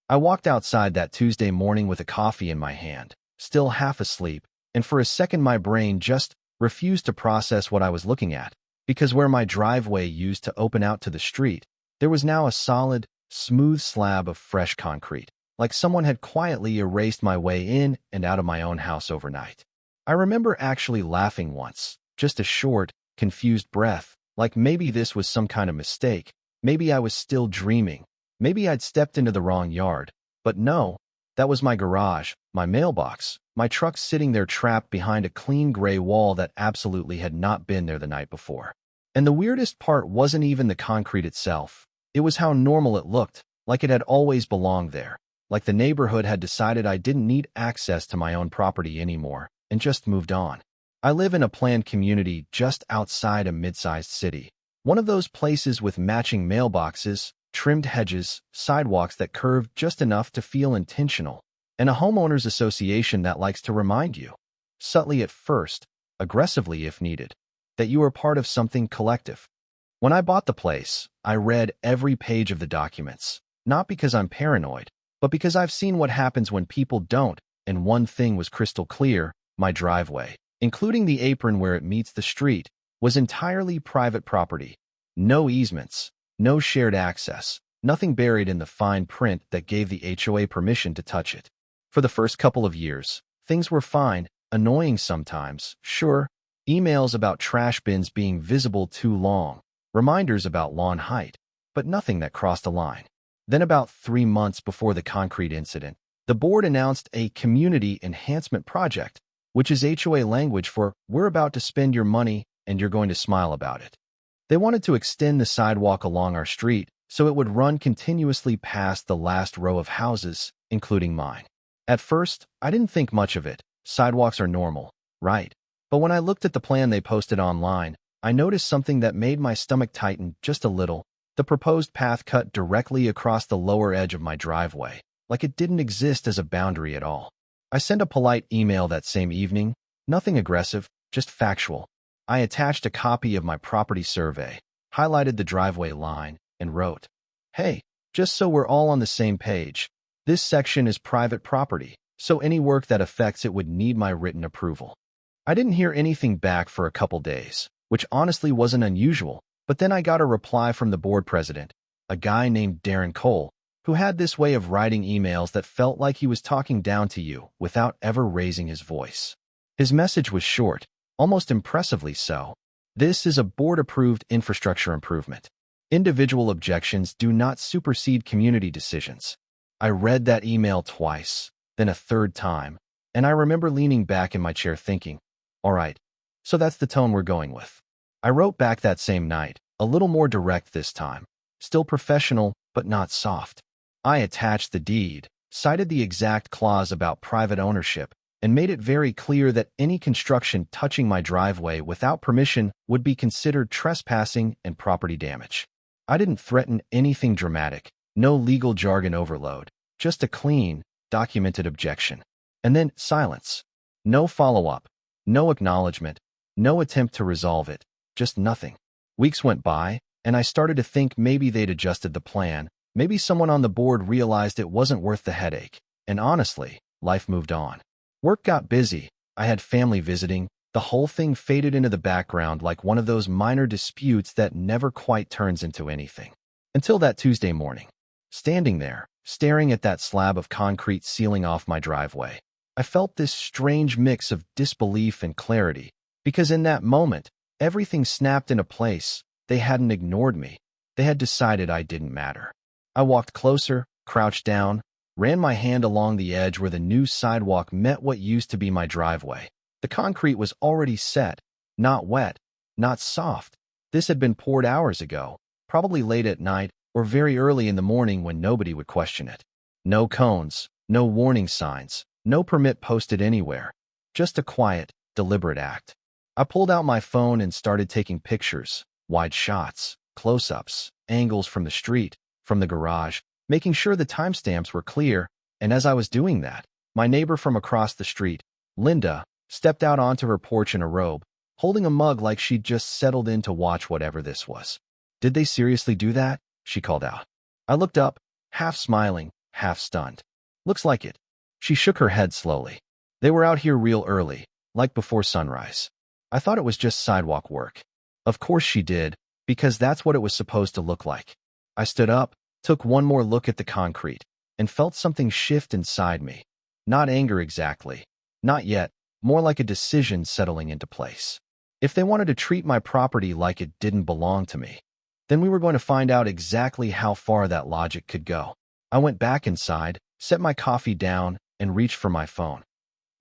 I walked outside that Tuesday morning with a coffee in my hand, still half asleep, and for a second my brain just refused to process what I was looking at, because where my driveway used to open out to the street, there was now a solid, smooth slab of fresh concrete, like someone had quietly erased my way in and out of my own house overnight. I remember actually laughing once, just a short, confused breath, like maybe this was some kind of mistake, maybe I was still dreaming, maybe I'd stepped into the wrong yard. But no, that was my garage, my mailbox, my truck sitting there trapped behind a clean gray wall that absolutely had not been there the night before. And the weirdest part wasn't even the concrete itself. It was how normal it looked, like it had always belonged there, like the neighborhood had decided I didn't need access to my own property anymore, and just moved on. I live in a planned community just outside a mid-sized city. One of those places with matching mailboxes, trimmed hedges, sidewalks that curve just enough to feel intentional, and a homeowners association that likes to remind you, subtly at first, aggressively if needed, that you are part of something collective. When I bought the place, I read every page of the documents, not because I'm paranoid, but because I've seen what happens when people don't, and one thing was crystal clear: my driveway, including the apron where it meets the street, was entirely private property. No easements, no shared access, nothing buried in the fine print that gave the HOA permission to touch it. For the first couple of years, things were fine, annoying sometimes, sure, emails about trash bins being visible too long, reminders about lawn height, but nothing that crossed a line. Then about 3 months before the concrete incident, the board announced a community enhancement project, which is HOA language for "we're about to spend your money and you're going to smile about it." They wanted to extend the sidewalk along our street so it would run continuously past the last row of houses, including mine. At first, I didn't think much of it. Sidewalks are normal, right? But when I looked at the plan they posted online, I noticed something that made my stomach tighten just a little. The proposed path cut directly across the lower edge of my driveway, like it didn't exist as a boundary at all. I sent a polite email that same evening, nothing aggressive, just factual. I attached a copy of my property survey, highlighted the driveway line, and wrote, "Hey, just so we're all on the same page, this section is private property, so any work that affects it would need my written approval." I didn't hear anything back for a couple days, which honestly wasn't unusual, but then I got a reply from the board president, a guy named Darren Cole, who had this way of writing emails that felt like he was talking down to you without ever raising his voice. His message was short, almost impressively so. "This is a board-approved infrastructure improvement. Individual objections do not supersede community decisions." I read that email twice, then a third time, and I remember leaning back in my chair thinking, all right, so that's the tone we're going with. I wrote back that same night, a little more direct this time, still professional, but not soft. I attached the deed, cited the exact clause about private ownership, and made it very clear that any construction touching my driveway without permission would be considered trespassing and property damage. I didn't threaten anything dramatic, no legal jargon overload, just a clean, documented objection. And then silence. No follow-up, no acknowledgement, no attempt to resolve it, just nothing. Weeks went by, and I started to think maybe they'd adjusted the plan, maybe someone on the board realized it wasn't worth the headache, and honestly, life moved on. Work got busy, I had family visiting, the whole thing faded into the background like one of those minor disputes that never quite turns into anything. Until that Tuesday morning. Standing there, staring at that slab of concrete sealing off my driveway, I felt this strange mix of disbelief and clarity, because in that moment, everything snapped into place. They hadn't ignored me. They had decided I didn't matter. I walked closer, crouched down, ran my hand along the edge where the new sidewalk met what used to be my driveway. The concrete was already set, not wet, not soft. This had been poured hours ago, probably late at night or very early in the morning when nobody would question it. No cones, no warning signs, no permit posted anywhere. Just a quiet, deliberate act. I pulled out my phone and started taking pictures, wide shots, close-ups, angles from the street, from the garage, making sure the timestamps were clear, and as I was doing that, my neighbor from across the street, Linda, stepped out onto her porch in a robe, holding a mug like she'd just settled in to watch whatever this was. "Did they seriously do that?" she called out. I looked up, half smiling, half stunned. Looks like it. She shook her head slowly. They were out here real early, like before sunrise. I thought it was just sidewalk work. Of course she did, because that's what it was supposed to look like. I stood up, took one more look at the concrete, and felt something shift inside me. Not anger exactly. Not yet, more like a decision settling into place. If they wanted to treat my property like it didn't belong to me, then we were going to find out exactly how far that logic could go. I went back inside, set my coffee down, and reached for my phone.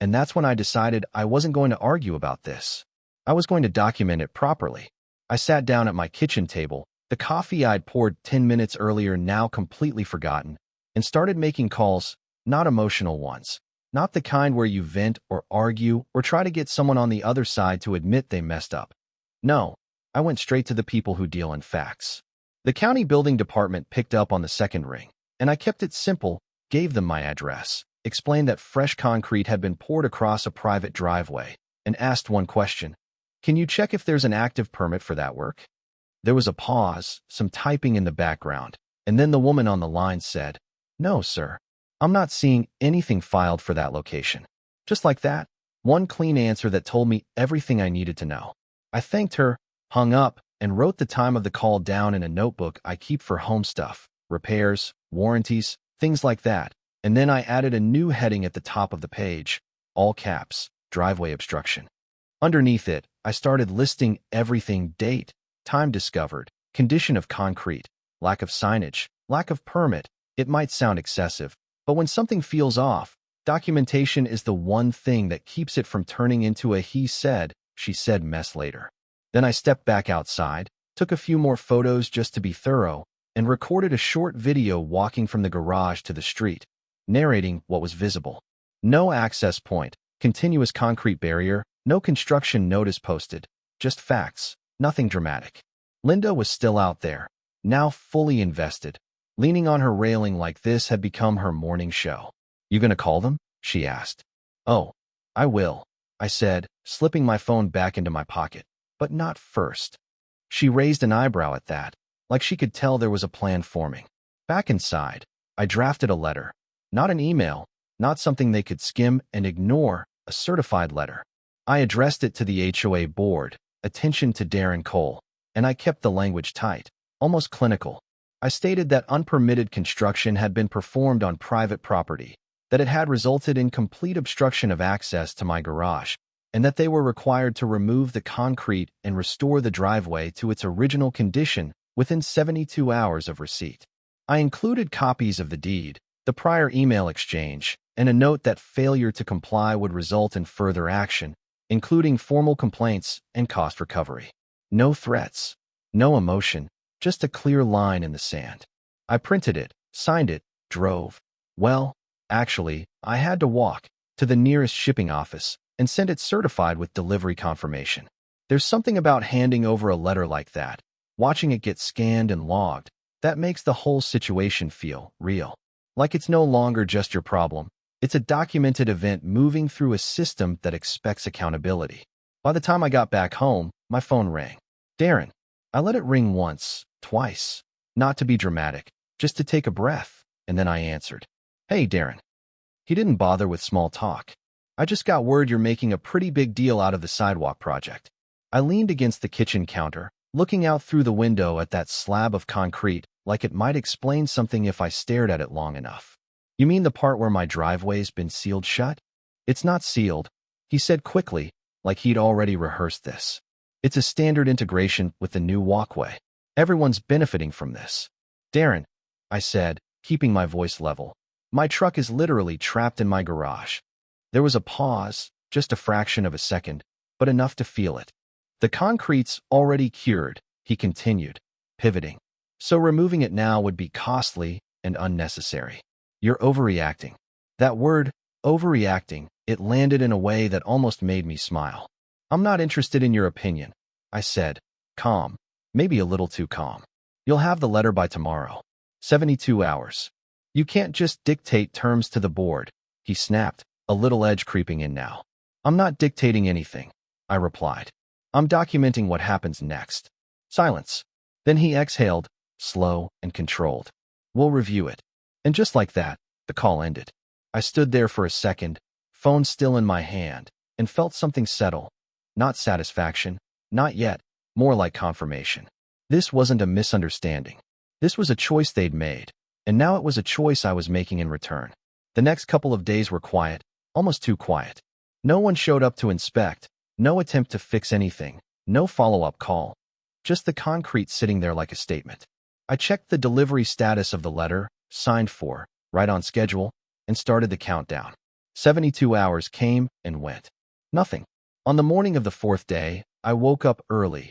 And that's when I decided I wasn't going to argue about this. I was going to document it properly. I sat down at my kitchen table, the coffee I'd poured 10 minutes earlier now completely forgotten, and started making calls, not emotional ones. Not the kind where you vent or argue or try to get someone on the other side to admit they messed up. No, I went straight to the people who deal in facts. The county building department picked up on the second ring, and I kept it simple, gave them my address, explained that fresh concrete had been poured across a private driveway, and asked one question. Can you check if there's an active permit for that work? There was a pause, some typing in the background, and then the woman on the line said, No, sir. I'm not seeing anything filed for that location. Just like that, one clean answer that told me everything I needed to know. I thanked her, hung up, and wrote the time of the call down in a notebook I keep for home stuff, repairs, warranties, things like that. And then I added a new heading at the top of the page, all caps, driveway obstruction. Underneath it, I started listing everything: date, time discovered, condition of concrete, lack of signage, lack of permit. It might sound excessive, but when something feels off, documentation is the one thing that keeps it from turning into a he said, she said mess later. Then I stepped back outside, took a few more photos just to be thorough, and recorded a short video walking from the garage to the street, narrating what was visible. No access point, continuous concrete barrier, no construction notice posted, just facts, nothing dramatic. Linda was still out there, now fully invested. Leaning on her railing like this had become her morning show. You gonna call them? She asked. Oh, I will, I said, slipping my phone back into my pocket. But not first. She raised an eyebrow at that, like she could tell there was a plan forming. Back inside, I drafted a letter. Not an email, not something they could skim and ignore, a certified letter. I addressed it to the HOA board, attention to Darren Cole, and I kept the language tight, almost clinical. I stated that unpermitted construction had been performed on private property, that it had resulted in complete obstruction of access to my garage, and that they were required to remove the concrete and restore the driveway to its original condition within 72 hours of receipt. I included copies of the deed, the prior email exchange, and a note that failure to comply would result in further action, including formal complaints and cost recovery. No threats, no emotion, just a clear line in the sand. I printed it, signed it, drove. Well, actually, I had to walk to the nearest shipping office and send it certified with delivery confirmation. There's something about handing over a letter like that, watching it get scanned and logged, that makes the whole situation feel real. Like it's no longer just your problem. It's a documented event moving through a system that expects accountability. By the time I got back home, my phone rang. Darren. I let it ring once, twice. Not to be dramatic, just to take a breath, and then I answered. Hey, Darren. He didn't bother with small talk. I just got word you're making a pretty big deal out of the sidewalk project. I leaned against the kitchen counter, looking out through the window at that slab of concrete, like it might explain something if I stared at it long enough. You mean the part where my driveway's been sealed shut? It's not sealed, he said quickly, like he'd already rehearsed this. It's a standard integration with the new walkway. Everyone's benefiting from this. Darren, I said, keeping my voice level. My truck is literally trapped in my garage. There was a pause, just a fraction of a second, but enough to feel it. The concrete's already cured, he continued, pivoting. So removing it now would be costly and unnecessary. You're overreacting. That word, overreacting, it landed in a way that almost made me smile. I'm not interested in your opinion, I said, calm, maybe a little too calm. You'll have the letter by tomorrow. 72 hours. You can't just dictate terms to the board, he snapped, a little edge creeping in now. I'm not dictating anything, I replied. I'm documenting what happens next. Silence. Then he exhaled, slow and controlled. We'll review it. And just like that, The call ended. I stood there for a second, phone still in my hand, and felt something settle. Not satisfaction, not yet, more like confirmation. This wasn't a misunderstanding. This was a choice they'd made, and now it was a choice I was making in return. The next couple of days were quiet, almost too quiet. No one showed up to inspect, no attempt to fix anything, no follow-up call. Just the concrete sitting there like a statement. I checked the delivery status of the letter, signed for, right on schedule, and started the countdown. 72 hours came and went. Nothing. On the morning of the fourth day, I woke up early.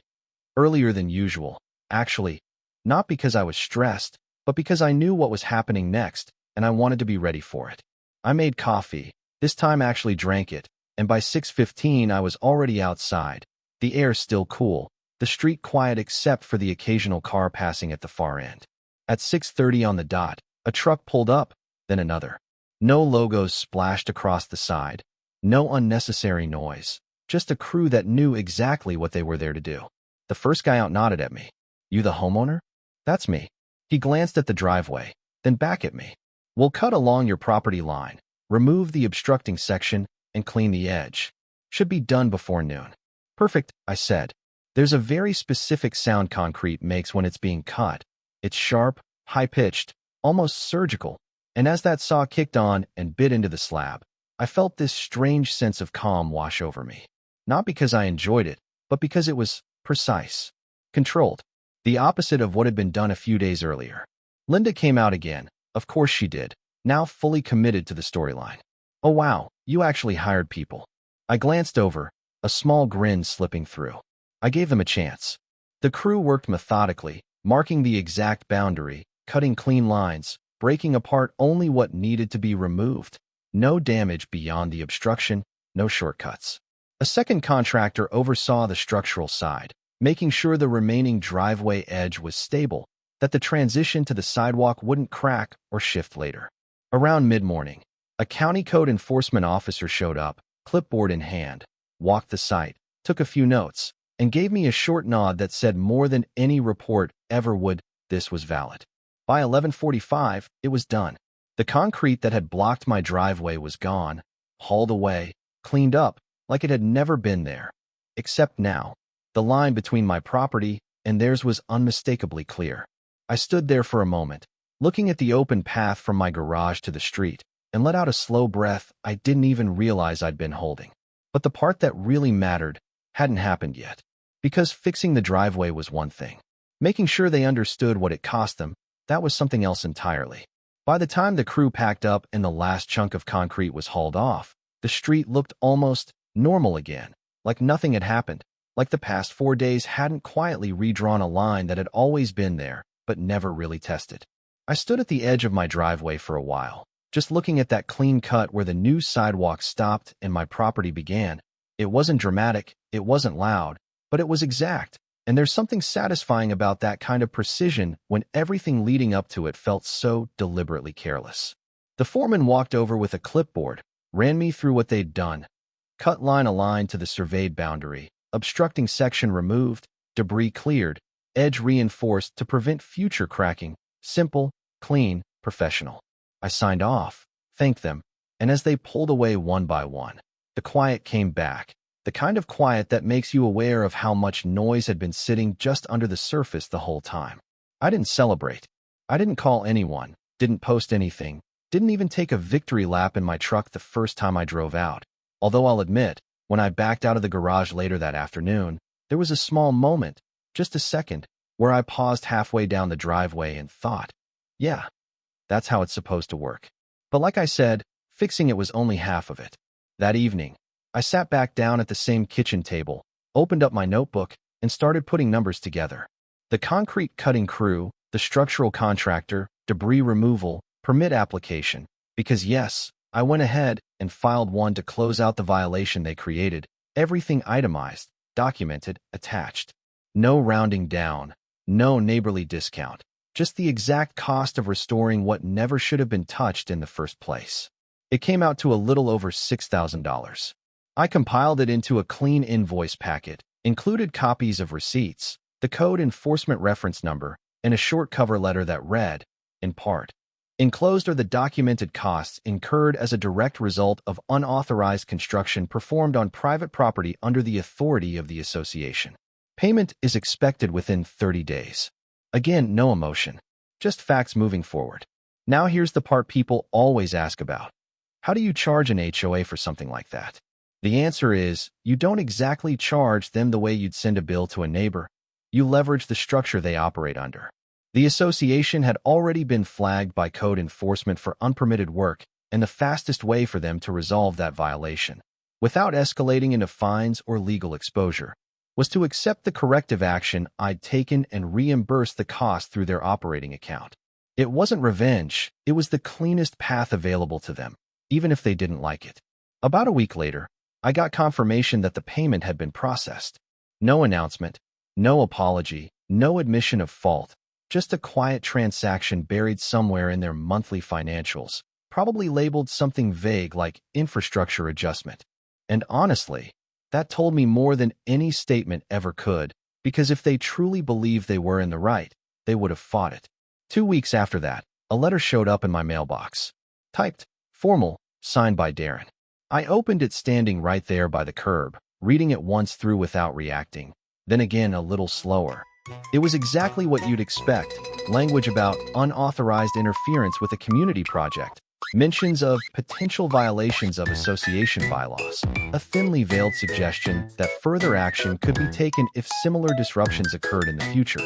Earlier than usual, actually. Not because I was stressed, but because I knew what was happening next, and I wanted to be ready for it. I made coffee, this time actually drank it, and by 6:15 I was already outside. The air still cool, the street quiet except for the occasional car passing at the far end. At 6:30 on the dot, a truck pulled up, then another. No logos splashed across the side, no unnecessary noise, just a crew that knew exactly what they were there to do. The first guy out nodded at me. "You the homeowner?" "That's me." He glanced at the driveway, then back at me. "We'll cut along your property line, remove the obstructing section, and clean the edge. Should be done before noon." "Perfect," I said. There's a very specific sound concrete makes when it's being cut. It's sharp, high-pitched, almost surgical, and as that saw kicked on and bit into the slab, I felt this strange sense of calm wash over me. Not because I enjoyed it, but because it was precise, controlled, the opposite of what had been done a few days earlier. Linda came out again. Of course she did, now fully committed to the storyline. "Oh wow, you actually hired people." I glanced over, a small grin slipping through. I gave them a chance. The crew worked methodically, marking the exact boundary, cutting clean lines, breaking apart only what needed to be removed. No damage beyond the obstruction, no shortcuts. A second contractor oversaw the structural side, making sure the remaining driveway edge was stable, that the transition to the sidewalk wouldn't crack or shift later. Around mid-morning, a county code enforcement officer showed up, clipboard in hand, walked the site, took a few notes, and gave me a short nod that said more than any report ever would, this was valid. By 11:45, it was done. The concrete that had blocked my driveway was gone, hauled away, cleaned up, like it had never been there. Except now, the line between my property and theirs was unmistakably clear. I stood there for a moment, looking at the open path from my garage to the street, and let out a slow breath I didn't even realize I'd been holding. But the part that really mattered hadn't happened yet. Because fixing the driveway was one thing. Making sure they understood what it cost them, that was something else entirely. By the time the crew packed up and the last chunk of concrete was hauled off, the street looked almost normal again, like nothing had happened, like the past 4 days hadn't quietly redrawn a line that had always been there, but never really tested. I stood at the edge of my driveway for a while, just looking at that clean cut where the new sidewalk stopped and my property began. It wasn't dramatic, it wasn't loud, but it was exact, and there's something satisfying about that kind of precision when everything leading up to it felt so deliberately careless. The foreman walked over with a clipboard, ran me through what they'd done. Cut line aligned to the surveyed boundary, obstructing section removed, debris cleared, edge reinforced to prevent future cracking. Simple, clean, professional. I signed off, thanked them, and as they pulled away one by one, the quiet came back, the kind of quiet that makes you aware of how much noise had been sitting just under the surface the whole time. I didn't celebrate. I didn't call anyone, didn't post anything, didn't even take a victory lap in my truck the first time I drove out. Although I'll admit, when I backed out of the garage later that afternoon, there was a small moment, just a second, where I paused halfway down the driveway and thought, yeah, that's how it's supposed to work. But like I said, fixing it was only half of it. That evening, I sat back down at the same kitchen table, opened up my notebook, and started putting numbers together. The concrete cutting crew, the structural contractor, debris removal, permit application, because yes, I went ahead and filed one to close out the violation they created, everything itemized, documented, attached. No rounding down, no neighborly discount, just the exact cost of restoring what never should have been touched in the first place. It came out to a little over $6,000. I compiled it into a clean invoice packet, included copies of receipts, the code enforcement reference number, and a short cover letter that read, in part, Enclosed are the documented costs incurred as a direct result of unauthorized construction performed on private property under the authority of the association. Payment is expected within 30 days. Again, no emotion, just facts moving forward. Now here's the part people always ask about. How do you charge an HOA for something like that? The answer is, you don't exactly charge them the way you'd send a bill to a neighbor. You leverage the structure they operate under. The association had already been flagged by code enforcement for unpermitted work, and the fastest way for them to resolve that violation, without escalating into fines or legal exposure, was to accept the corrective action I'd taken and reimburse the cost through their operating account. It wasn't revenge, it was the cleanest path available to them, even if they didn't like it. About a week later, I got confirmation that the payment had been processed. No announcement, no apology, no admission of fault, just a quiet transaction buried somewhere in their monthly financials, probably labeled something vague like infrastructure adjustment. And honestly, that told me more than any statement ever could, because if they truly believed they were in the right, they would have fought it. 2 weeks after that, a letter showed up in my mailbox. Typed, formal, signed by Darren. I opened it standing right there by the curb, reading it once through without reacting, then again a little slower. It was exactly what you'd expect, language about unauthorized interference with a community project, mentions of potential violations of association bylaws, a thinly veiled suggestion that further action could be taken if similar disruptions occurred in the future.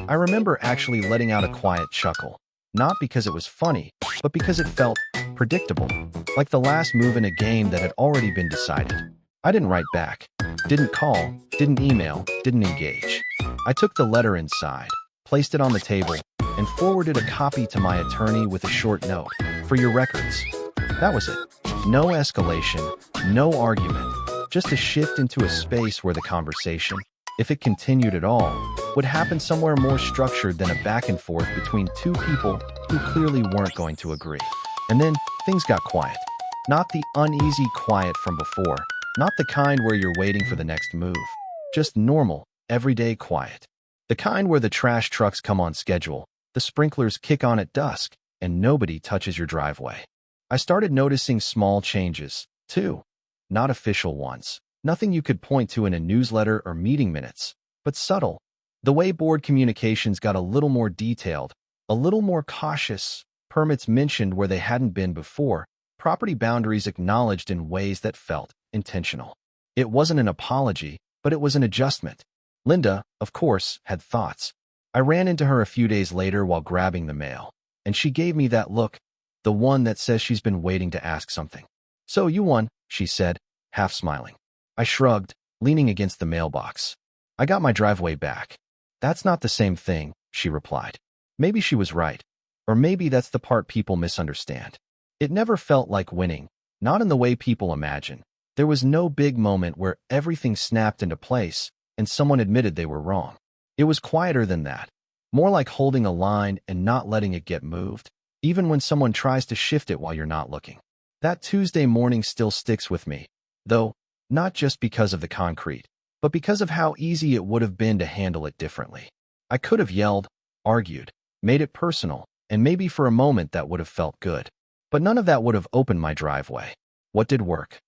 I remember actually letting out a quiet chuckle, not because it was funny, but because it felt predictable, like the last move in a game that had already been decided. I didn't write back, didn't call, didn't email, didn't engage. I took the letter inside, placed it on the table, and forwarded a copy to my attorney with a short note, "For your records." That was it. No escalation, no argument, just a shift into a space where the conversation, if it continued at all, would happen somewhere more structured than a back and forth between two people who clearly weren't going to agree. And then things got quiet. Not the uneasy quiet from before, not the kind where you're waiting for the next move. Just normal, everyday quiet. The kind where the trash trucks come on schedule, the sprinklers kick on at dusk, and nobody touches your driveway. I started noticing small changes, too. Not official ones. Nothing you could point to in a newsletter or meeting minutes, but subtle. The way board communications got a little more detailed, a little more cautious, permits mentioned where they hadn't been before, property boundaries acknowledged in ways that felt intentional. It wasn't an apology, but it was an adjustment. Linda, of course, had thoughts. I ran into her a few days later while grabbing the mail, and she gave me that look, the one that says she's been waiting to ask something. "So you won," she said, half smiling. I shrugged, leaning against the mailbox. "I got my driveway back." "That's not the same thing," she replied. Maybe she was right, or maybe that's the part people misunderstand. It never felt like winning, not in the way people imagine. There was no big moment where everything snapped into place and someone admitted they were wrong. It was quieter than that, more like holding a line and not letting it get moved, even when someone tries to shift it while you're not looking. That Tuesday morning still sticks with me, though, not just because of the concrete, but because of how easy it would have been to handle it differently. I could have yelled, argued, made it personal, and maybe for a moment that would have felt good. But none of that would have opened my driveway. What did work?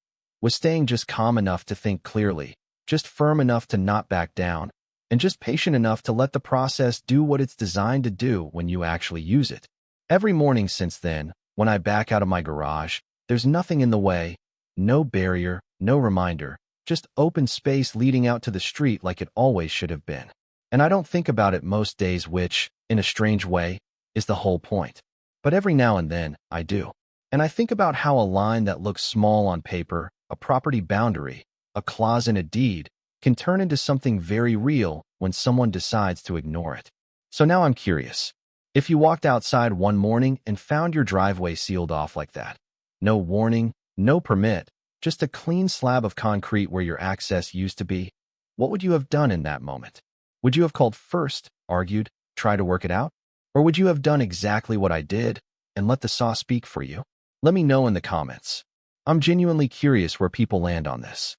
Was staying just calm enough to think clearly, just firm enough to not back down, and just patient enough to let the process do what it's designed to do when you actually use it. Every morning since then, when I back out of my garage, there's nothing in the way, no barrier, no reminder, just open space leading out to the street like it always should have been. And I don't think about it most days, which, in a strange way, is the whole point. But every now and then, I do. And I think about how a line that looks small on paper, a property boundary, a clause in a deed, can turn into something very real when someone decides to ignore it. So now I'm curious. If you walked outside one morning and found your driveway sealed off like that, no warning, no permit, just a clean slab of concrete where your access used to be, what would you have done in that moment? Would you have called first, argued, tried to work it out? Or would you have done exactly what I did and let the saw speak for you? Let me know in the comments. I'm genuinely curious where people land on this.